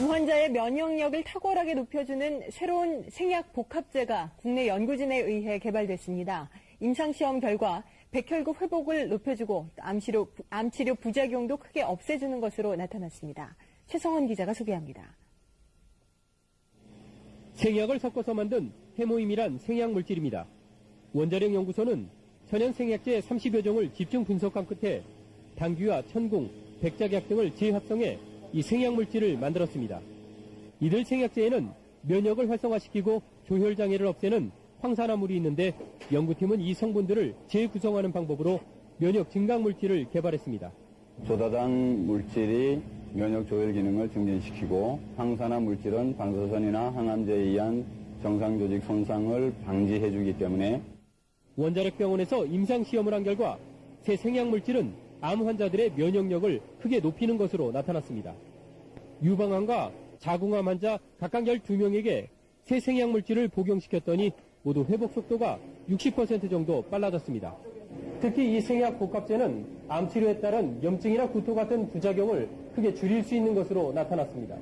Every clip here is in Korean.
암 환자의 면역력을 탁월하게 높여주는 새로운 생약 복합제가 국내 연구진에 의해 개발됐습니다. 임상시험 결과 백혈구 회복을 높여주고 암치료 부작용도 크게 없애주는 것으로 나타났습니다. 최성원 기자가 소개합니다. 생약을 섞어서 만든 해모임이란 생약물질입니다. 원자력 연구소는 천연 생약제 30여 종을 집중 분석한 끝에 당귀와 천궁, 백작약 등을 재합성해 이 생약물질을 만들었습니다. 이들 생약제에는 면역을 활성화시키고 조혈장애를 없애는 황산화물이 있는데 연구팀은 이 성분들을 재구성하는 방법으로 면역 증강물질을 개발했습니다. 조다당 물질이 면역 조혈 기능을 증진시키고 황산화 물질은 방사선이나 항암제에 의한 정상 조직 손상을 방지해주기 때문에 원자력 병원에서 임상시험을 한 결과 새 생약물질은 암 환자들의 면역력을 크게 높이는 것으로 나타났습니다. 유방암과 자궁암 환자 각각 12명에게 새 생약물질을 복용시켰더니 모두 회복 속도가 60% 정도 빨라졌습니다. 특히 이 생약 복합제는 암 치료에 따른 염증이나 구토 같은 부작용을 크게 줄일 수 있는 것으로 나타났습니다.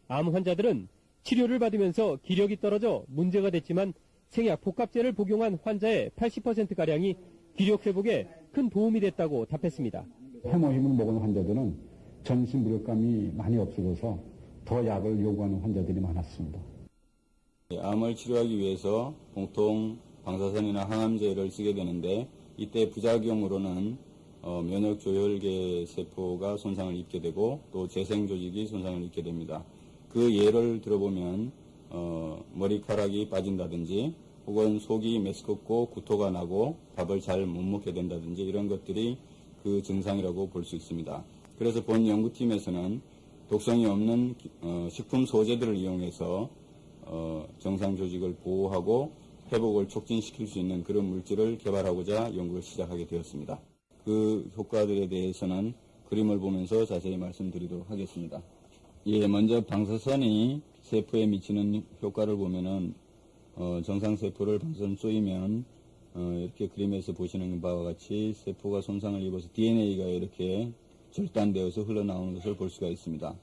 암 환자들은 치료를 받으면서 기력이 떨어져 문제가 됐지만 생약 복합제를 복용한 환자의 80%가량이 기력 회복에 큰 도움이 됐다고 답했습니다. 해모임을 먹은 환자들은 전신 무력감이 많이 없어져서 더 약을 요구하는 환자들이 많았습니다. 암을 치료하기 위해서 보통 방사선이나 항암제를 쓰게 되는데 이때 부작용으로는 면역 조혈계 세포가 손상을 입게 되고 또 재생 조직이 손상을 입게 됩니다. 그 예를 들어보면 머리카락이 빠진다든지 혹은 속이 메스껍고 구토가 나고 밥을 잘 못 먹게 된다든지 이런 것들이 그 증상이라고 볼 수 있습니다. 그래서 본 연구팀에서는 독성이 없는 식품 소재들을 이용해서 정상 조직을 보호하고 회복을 촉진시킬 수 있는 그런 물질을 개발하고자 연구를 시작하게 되었습니다. 그 효과들에 대해서는 그림을 보면서 자세히 말씀드리도록 하겠습니다. 먼저 방사선이 세포에 미치는 효과를 보면은 정상세포를 방사선 쏘이면 이렇게 그림에서 보시는 바와 같이 세포가 손상을 입어서 DNA가 이렇게 절단되어서 흘러나오는 것을 볼 수가 있습니다.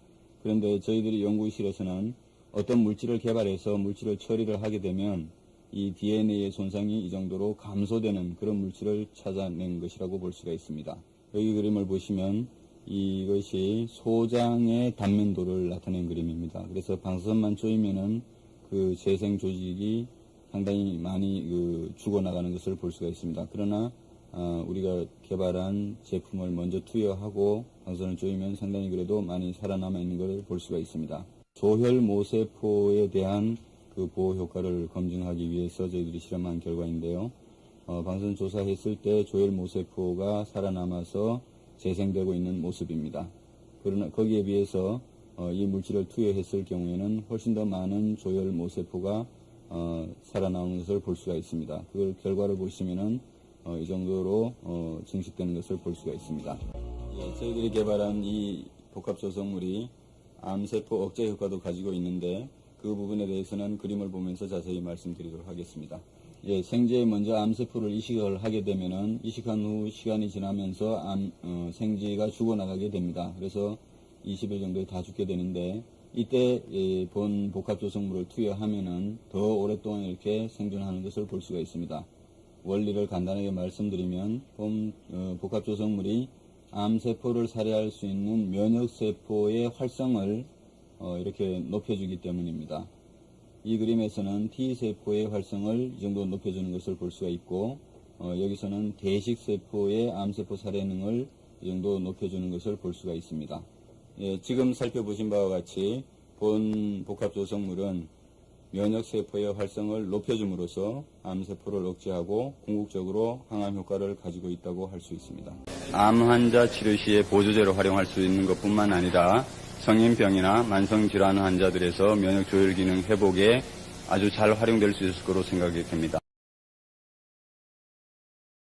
그런데 저희들이 연구실에서는 어떤 물질을 개발해서 물질을 처리를 하게 되면 이 DNA의 손상이 이 정도로 감소되는 그런 물질을 찾아낸 것이라고 볼 수가 있습니다. 여기 그림을 보시면 이것이 소장의 단면도를 나타낸 그림입니다. 그래서 방사선만 쪼이면은 그 재생 조직이 상당히 많이 죽어나가는 것을 볼 수가 있습니다. 그러나 우리가 개발한 제품을 먼저 투여하고 방사선을 쪼이면 상당히 그래도 많이 살아남아 있는 것을 볼 수가 있습니다. 조혈 모세포에 대한 그 보호 효과를 검증하기 위해서 저희들이 실험한 결과인데요. 방사선 조사했을 때 조혈 모세포가 살아남아서 재생되고 있는 모습입니다. 그러나 거기에 비해서 이 물질을 투여했을 경우에는 훨씬 더 많은 조혈 모세포가 살아나오는 것을 볼 수가 있습니다. 그 결과를 보시면은 이 정도로 증식되는 것을 볼 수가 있습니다. 저희들이 개발한 이 복합 조성물이 암세포 억제 효과도 가지고 있는데 그 부분에 대해서는 그림을 보면서 자세히 말씀드리도록 하겠습니다. 생제에 먼저 암세포를 이식을 하게 되면은 이식한 후 시간이 지나면서 생쥐가 죽어나가게 됩니다. 그래서 20일 정도에 다 죽게 되는데 이때 본 복합 조성물을 투여하면은 더 오랫동안 이렇게 생존하는 것을 볼 수가 있습니다. 원리를 간단하게 말씀드리면 본 복합 조성물이 암세포를 살해할 수 있는 면역세포의 활성을 이렇게 높여주기 때문입니다. 이 그림에서는 T세포의 활성을 이 정도 높여주는 것을 볼 수가 있고 여기서는 대식세포의 암세포 살해능을 이 정도 높여주는 것을 볼 수가 있습니다. 지금 살펴보신 바와 같이 본 복합조성물은 면역세포의 활성을 높여줌으로써 암세포를 억제하고 궁극적으로 항암 효과를 가지고 있다고 할 수 있습니다. 암 환자 치료 시에 보조제로 활용할 수 있는 것뿐만 아니라 성인병이나 만성질환 환자들에서 면역 조혈 기능 회복에 아주 잘 활용될 수 있을 거로 생각이 됩니다.